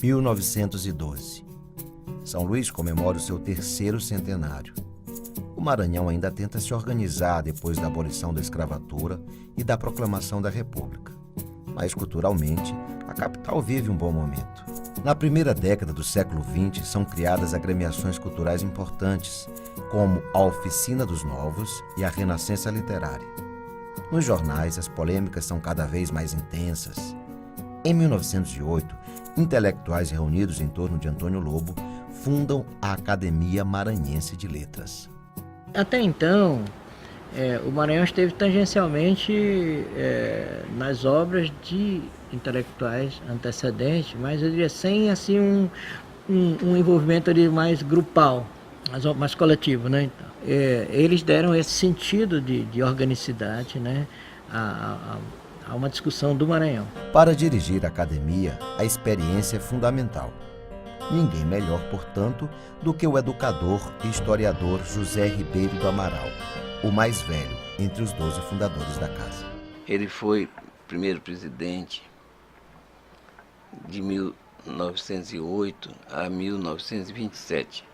1912. São Luís comemora o seu 3º centenário. O Maranhão ainda tenta se organizar depois da abolição da escravatura e da proclamação da República. Mas, culturalmente, a capital vive um bom momento. Na primeira década do século XX, são criadas agremiações culturais importantes, como a Oficina dos Novos e a Renascença Literária. Nos jornais, as polêmicas são cada vez mais intensas. Em 1908, intelectuais reunidos em torno de Antônio Lobo fundam a Academia Maranhense de Letras. Até então, o Maranhão esteve tangencialmente nas obras de intelectuais antecedentes, mas eu diria sem assim um envolvimento ali mais grupal, mais coletivo, né? Então, eles deram esse sentido de organicidade, né, a uma discussão do Maranhão. Para dirigir a academia, a experiência é fundamental. Ninguém melhor, portanto, do que o educador e historiador José Ribeiro do Amaral, o mais velho entre os 12 fundadores da casa. Ele foi primeiro presidente de 1908 a 1927,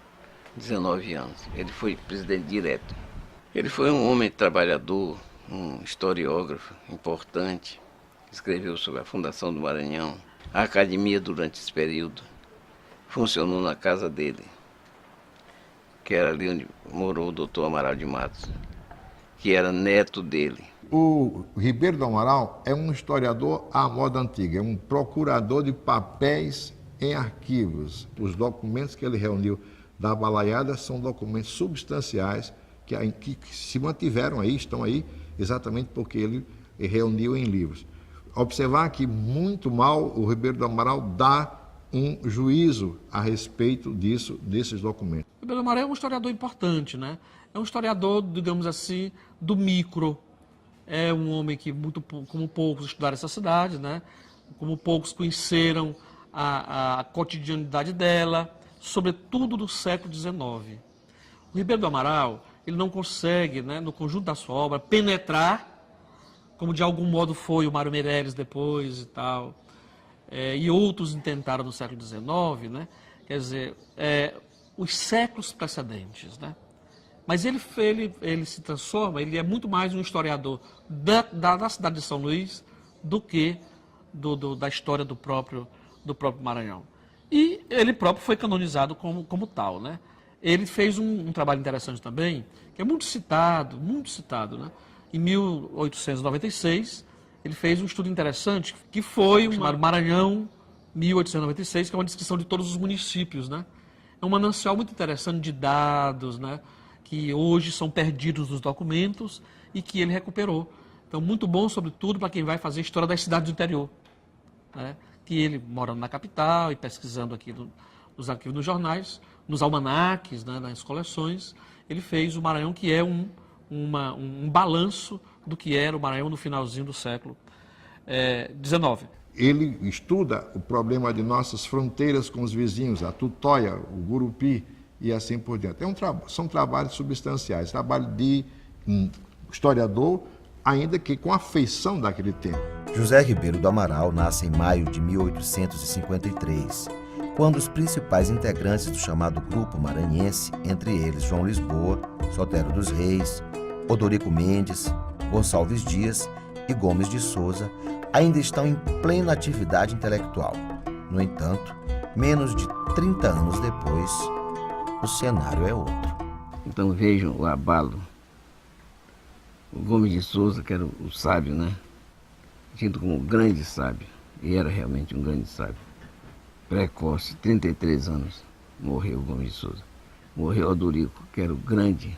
19 anos. Ele foi presidente direto. Ele foi um homem trabalhador, um historiógrafo importante, escreveu sobre a fundação do Maranhão. A academia, durante esse período, funcionou na casa dele, que era ali onde morou o doutor Amaral de Matos, que era neto dele. O Ribeiro do Amaral é um historiador à moda antiga, é um procurador de papéis em arquivos. Os documentos que ele reuniu da Balaiada são documentos substanciais que se mantiveram aí, estão aí, exatamente porque ele reuniu em livros. Observar que muito mal o Ribeiro do Amaral dá um juízo a respeito desses documentos. O Ribeiro do Amaral é um historiador importante, né? É um historiador, digamos assim, do micro. É um homem que, como poucos estudaram essa cidade, né? Como poucos conheceram a cotidianidade dela, sobretudo do século XIX. O Ribeiro do Amaral, ele não consegue, né, no conjunto da sua obra, penetrar, como de algum modo foi o Mário Meirelles depois e tal, e outros tentaram no século XIX, né? Quer dizer, os séculos precedentes, né? Mas ele se transforma, ele é muito mais um historiador da cidade de São Luís do que da história do próprio Maranhão. E ele próprio foi canonizado como tal, né? Ele fez um trabalho interessante também, que é muito citado, né? Em 1896, ele fez um estudo interessante, que foi chamado Maranhão 1896, que é uma descrição de todos os municípios, né? É um manancial muito interessante de dados, né, que hoje são perdidos nos documentos e que ele recuperou. Então, muito bom, sobretudo, para quem vai fazer história das cidades do interior, né? Que ele, morando na capital e pesquisando aqui nos arquivos dos jornais, nos almanaques, né, nas coleções, ele fez o Maranhão, que é um balanço do que era o Maranhão no finalzinho do século XIX. Ele estuda o problema de nossas fronteiras com os vizinhos, a Tutóia, o Gurupi e assim por diante. São trabalhos substanciais, trabalho de historiador, ainda que com a feição daquele tempo. José Ribeiro do Amaral nasce em maio de 1853, quando os principais integrantes do chamado Grupo Maranhense, entre eles João Lisboa, Sotero dos Reis, Odorico Mendes, Gonçalves Dias e Gomes de Souza, ainda estão em plena atividade intelectual. No entanto, menos de 30 anos depois, o cenário é outro. Então vejam o abalo. O Gomes de Souza, que era o sábio, né? Tido como um grande sábio, e era realmente um grande sábio. Precoce, 33 anos, morreu o Gomes de Souza. Morreu Odorico, que era o grande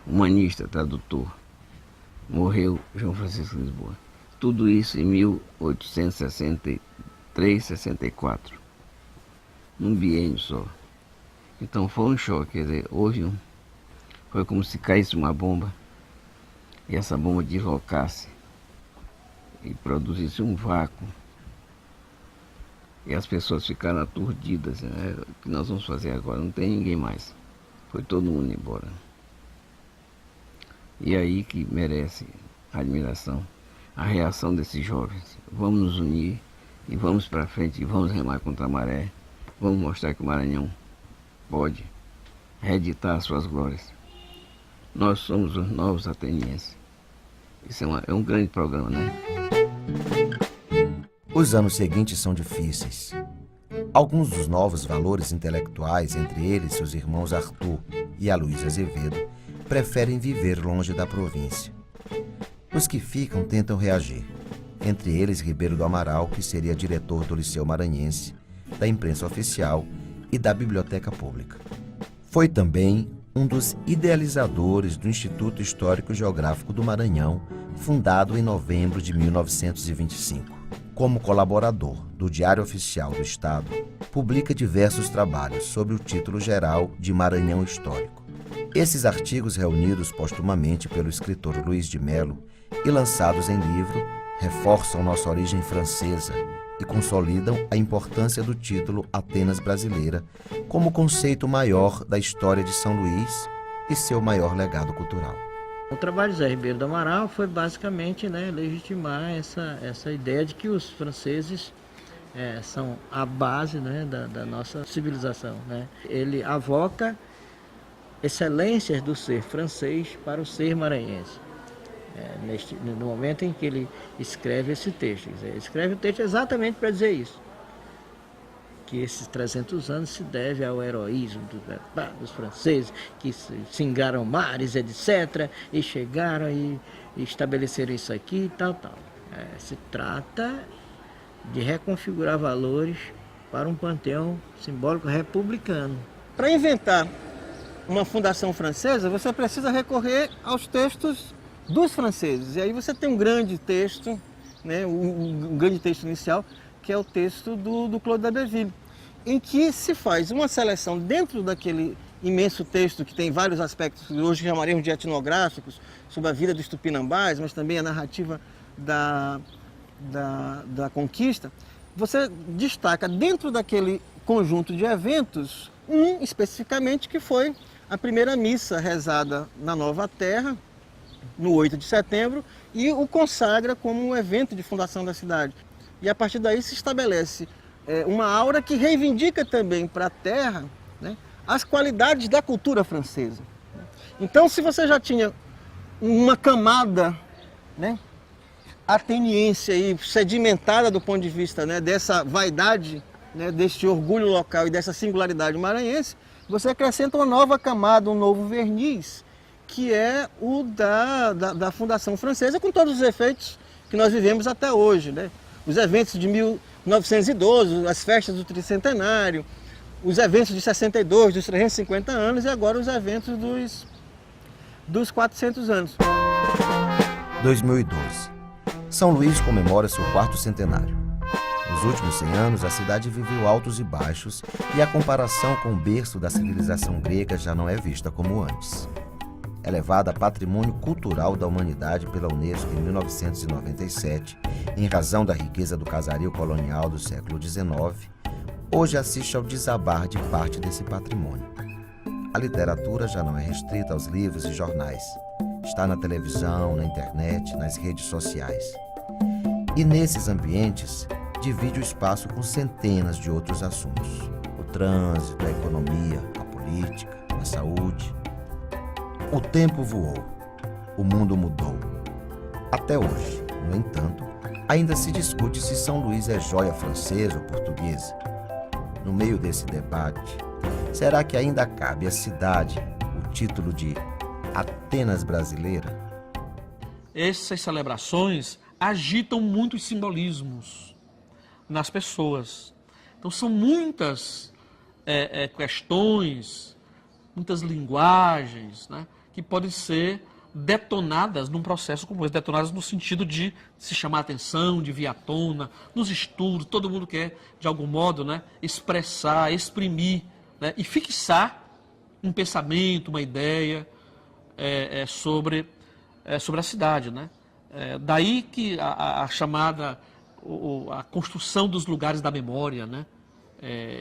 humanista, tradutor. Morreu João Francisco Lisboa. Tudo isso em 1863, 64. Num biênio só. Então foi um choque, quer dizer, foi como se caísse uma bomba e essa bomba deslocasse e produzisse um vácuo. E as pessoas ficaram aturdidas, né? O que nós vamos fazer agora? Não tem ninguém mais. Foi todo mundo embora. E aí que merece a admiração, a reação desses jovens. Vamos nos unir e vamos para frente e vamos remar contra a maré. Vamos mostrar que o Maranhão pode reeditar as suas glórias. Nós somos os novos atenienses. Isso é um grande programa, né? Os anos seguintes são difíceis. Alguns dos novos valores intelectuais, entre eles seus irmãos Arthur e Aloysio Azevedo, preferem viver longe da província. Os que ficam tentam reagir, entre eles Ribeiro do Amaral, que seria diretor do Liceu Maranhense, da imprensa oficial e da Biblioteca Pública. Foi também um dos idealizadores do Instituto Histórico e Geográfico do Maranhão, fundado em novembro de 1925. Como colaborador do Diário Oficial do Estado, publica diversos trabalhos sob o título geral de Maranhão Histórico. Esses artigos, reunidos postumamente pelo escritor Luiz de Melo e lançados em livro, reforçam nossa origem francesa e consolidam a importância do título Atenas Brasileira como conceito maior da história de São Luís e seu maior legado cultural. O trabalho de Zé Ribeiro do Amaral foi basicamente, legitimar essa ideia de que os franceses são a base, da nossa civilização. Ele avoca excelências do ser francês para o ser maranhense. No momento em que ele escreve esse texto. Ele escreve o texto exatamente para dizer isso. Que esses 300 anos se deve ao heroísmo dos franceses, que singaram mares, etc., e chegaram e estabeleceram isso aqui e tal. Se trata de reconfigurar valores para um panteão simbólico republicano. Para inventar uma fundação francesa, você precisa recorrer aos textos dos franceses. E aí você tem um grande texto, um grande texto inicial, que é o texto do Claude d'Abbeville, em que se faz uma seleção dentro daquele imenso texto que tem vários aspectos que hoje chamaríamos de etnográficos, sobre a vida dos tupinambás, mas também a narrativa da conquista. Você destaca dentro daquele conjunto de eventos, especificamente, que foi a primeira missa rezada na Nova Terra, no 8 de setembro, e o consagra como um evento de fundação da cidade. E a partir daí se estabelece uma aura que reivindica também para a terra as qualidades da cultura francesa. Então, se você já tinha uma camada ateniense aí, sedimentada do ponto de vista dessa vaidade, deste orgulho local e dessa singularidade maranhense, você acrescenta uma nova camada, um novo verniz, que é o da Fundação Francesa, com todos os efeitos que nós vivemos até hoje. Os eventos de 1912, as festas do tricentenário, os eventos de 62, dos 350 anos, e agora os eventos dos 400 anos. 2012. São Luís comemora seu 4º centenário. Nos últimos 100 anos, a cidade viveu altos e baixos, e a comparação com o berço da civilização grega já não é vista como antes. Elevada a Patrimônio Cultural da Humanidade pela Unesco em 1997, em razão da riqueza do casario colonial do século XIX, hoje assiste ao desabar de parte desse patrimônio. A literatura já não é restrita aos livros e jornais. Está na televisão, na internet, nas redes sociais. E nesses ambientes, divide o espaço com centenas de outros assuntos. O trânsito, a economia, a política, a saúde. O tempo voou, o mundo mudou. Até hoje, no entanto, ainda se discute se São Luís é joia francesa ou portuguesa. No meio desse debate, será que ainda cabe à cidade o título de Atenas Brasileira? Essas celebrações agitam muitos simbolismos nas pessoas. Então são muitas questões, muitas linguagens, que podem ser detonadas num processo como esse, detonadas no sentido de se chamar a atenção, de vir à tona, nos estudos, todo mundo quer, de algum modo, expressar, exprimir, e fixar um pensamento, uma ideia sobre a cidade. Daí que a chamada, a construção dos lugares da memória,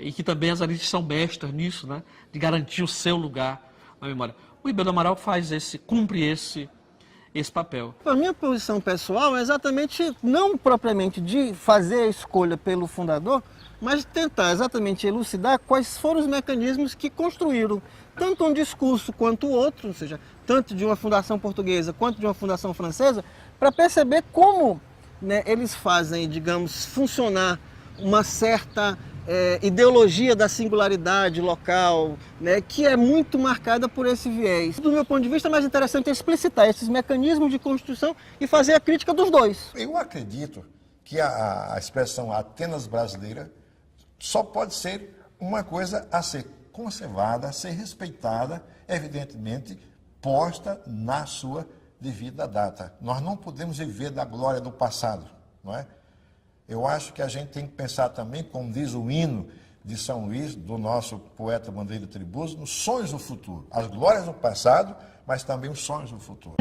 e que também as elites são mestras nisso, de garantir o seu lugar na memória. O Ribeiro do Amaral cumpre esse papel. A minha posição pessoal é exatamente, não propriamente de fazer a escolha pelo fundador, mas tentar exatamente elucidar quais foram os mecanismos que construíram tanto um discurso quanto o outro, ou seja, tanto de uma fundação portuguesa quanto de uma fundação francesa, para perceber como, né, eles fazem, digamos, funcionar uma certa ideologia da singularidade local, né, que é muito marcada por esse viés. Do meu ponto de vista, é mais interessante explicitar esses mecanismos de construção e fazer a crítica dos dois. Eu acredito que a expressão Atenas brasileira só pode ser uma coisa a ser conservada, a ser respeitada, evidentemente, posta na sua devida data. Nós não podemos viver da glória do passado, não é? Eu acho que a gente tem que pensar também, como diz o hino de São Luís, do nosso poeta Bandeira Tribuzzo, nos sonhos do futuro. As glórias do passado, mas também os sonhos do futuro.